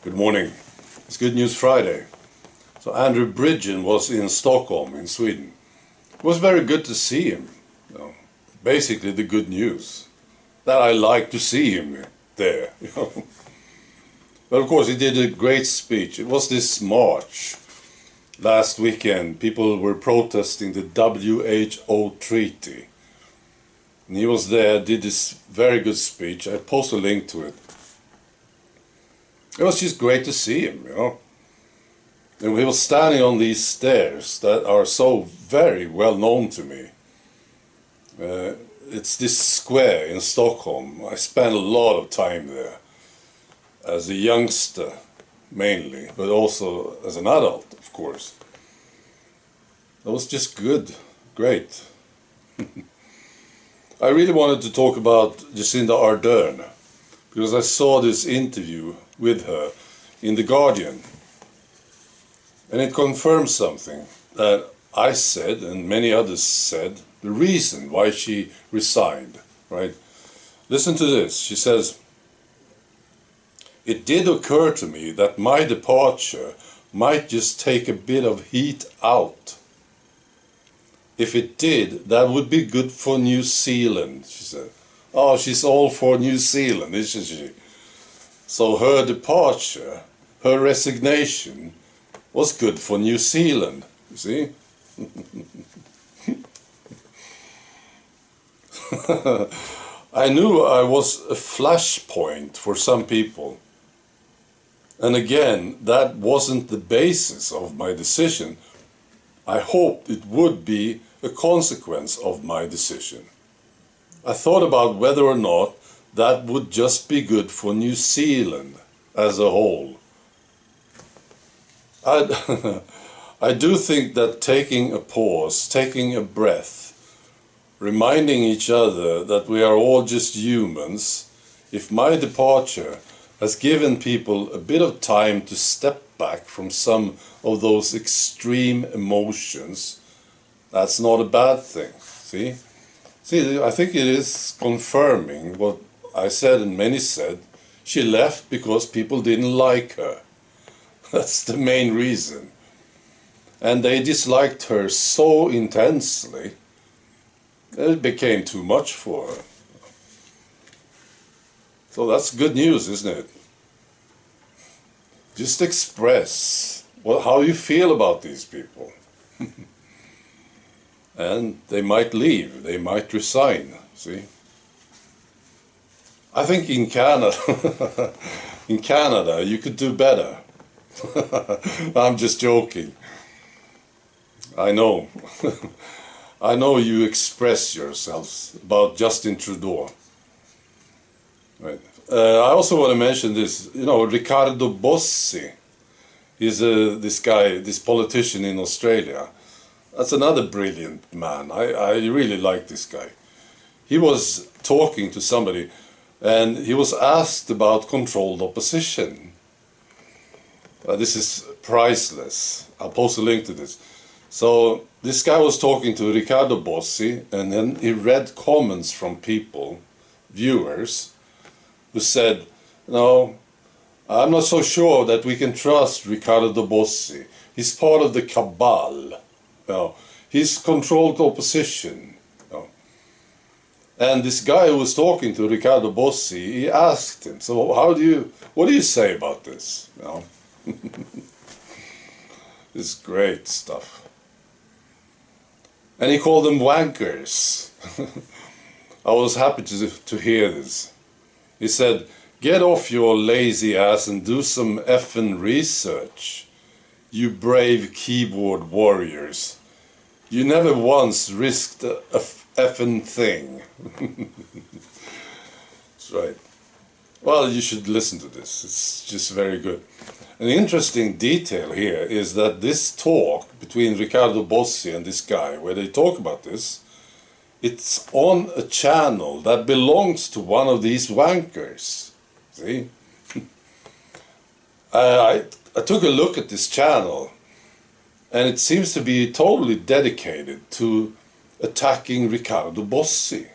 Good morning. It's Good News Friday. So Andrew Bridgen was in Stockholm in Sweden. It was very good to see him. Basically the good news. That I like to see him there. But of course he did a great speech. It was this March. Last weekend people were protesting the WHO treaty. And he was there, did this very good speech. I post a link to it. It was just great to see him, And he was standing on these stairs that are so very well known to me. It's this square in Stockholm. I spent a lot of time there. As a youngster, mainly, but also as an adult, of course. That was just good. Great. I really wanted to talk about Jacinda Ardern, because I saw this interview with her in The Guardian. And it confirms something that I said, and many others said, the reason why she resigned, right? Listen to this. She says, "It did occur to me that my departure might just take a bit of heat out. If it did, that would be good for New Zealand," she said. Oh, she's all for New Zealand, isn't she? So her departure, her resignation, was good for New Zealand, you see? I knew I was a flashpoint for some people. And again, that wasn't the basis of my decision. I hoped it would be a consequence of my decision. I thought about whether or not that would just be good for New Zealand as a whole. I do think that taking a pause, taking a breath, reminding each other that we are all just humans, if my departure has given people a bit of time to step back from some of those extreme emotions, that's not a bad thing, see? See, I think it is confirming what I said and many said. She left because people didn't like her. That's the main reason. And they disliked her so intensely that it became too much for her. So that's good news, isn't it? Just express how you feel about these people. And they might leave, they might resign, see? I think in Canada, you could do better. I'm just joking. I know. I know you express yourselves about Justin Trudeau. Right. I also want to mention this, Ricardo Bosi. He's this guy, this politician in Australia. That's another brilliant man. I really like this guy. He was talking to somebody and he was asked about controlled opposition. This is priceless. I'll post a link to this. So this guy was talking to Ricardo Bosi, and then he read comments from people, viewers, who said, "No, I'm not so sure that we can trust Riccardo Bosi. He's part of the cabal. He's controlled opposition." And this guy who was talking to Ricardo Bosi, he asked him, "So what do you say about this?" This great stuff. And he called them wankers. I was happy to hear this. He said, "Get off your lazy ass and do some effing research, you brave keyboard warriors. You never once risked a effing thing." That's right. Well, you should listen to this. It's just very good. An interesting detail here is that this talk between Ricardo Bosi and this guy, where they talk about this, it's on a channel that belongs to one of these wankers. See? I took a look at this channel, and it seems to be totally dedicated to attacking Ricardo Bosi.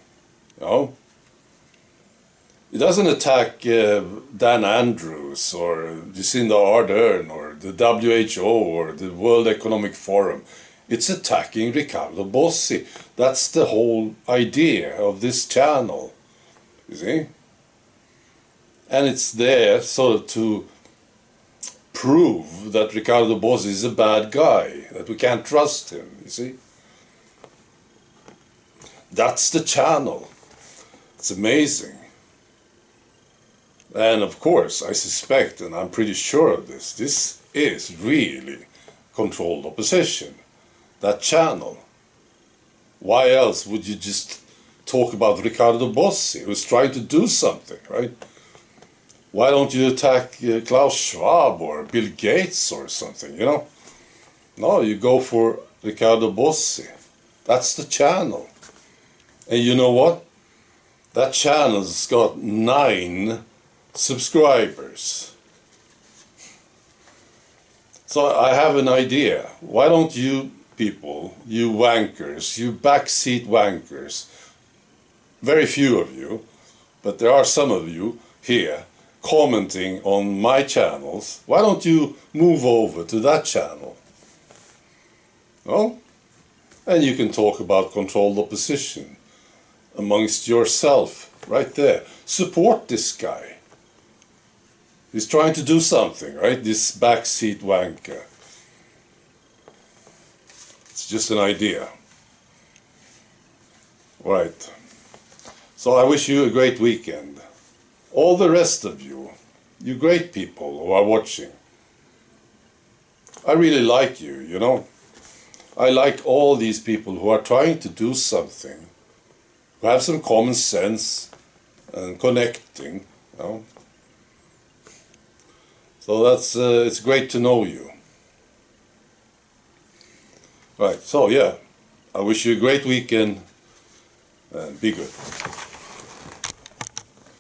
He doesn't attack Dan Andrews or Jacinda Ardern or the WHO or the World Economic Forum. It's attacking Riccardo Bosi. That's the whole idea of this channel, you see? And it's there sort of to prove that Ricardo Bosi is a bad guy, that we can't trust him, you see? That's the channel. It's amazing. And of course, I suspect, and I'm pretty sure of this is really controlled opposition. That channel. Why else would you just talk about Ricardo Bosi, who's trying to do something, right? Why don't you attack Klaus Schwab or Bill Gates or something, you know? No, you go for Ricardo Bosi. That's the channel. And you know what? That channel's got 9 subscribers. So I have an idea. Why don't you people, you wankers, you backseat wankers, very few of you, but there are some of you here commenting on my channels, why don't you move over to that channel? Well, and you can talk about controlled opposition amongst yourself right there. Support this guy. He's trying to do something, right? This backseat wanker. It's just an idea. Right. So I wish you a great weekend. All the rest of you, you great people who are watching. I really like you, you know. I like all these people who are trying to do something, who have some common sense and connecting, you know. So that's, it's great to know you. Right, so yeah, I wish you a great weekend and be good.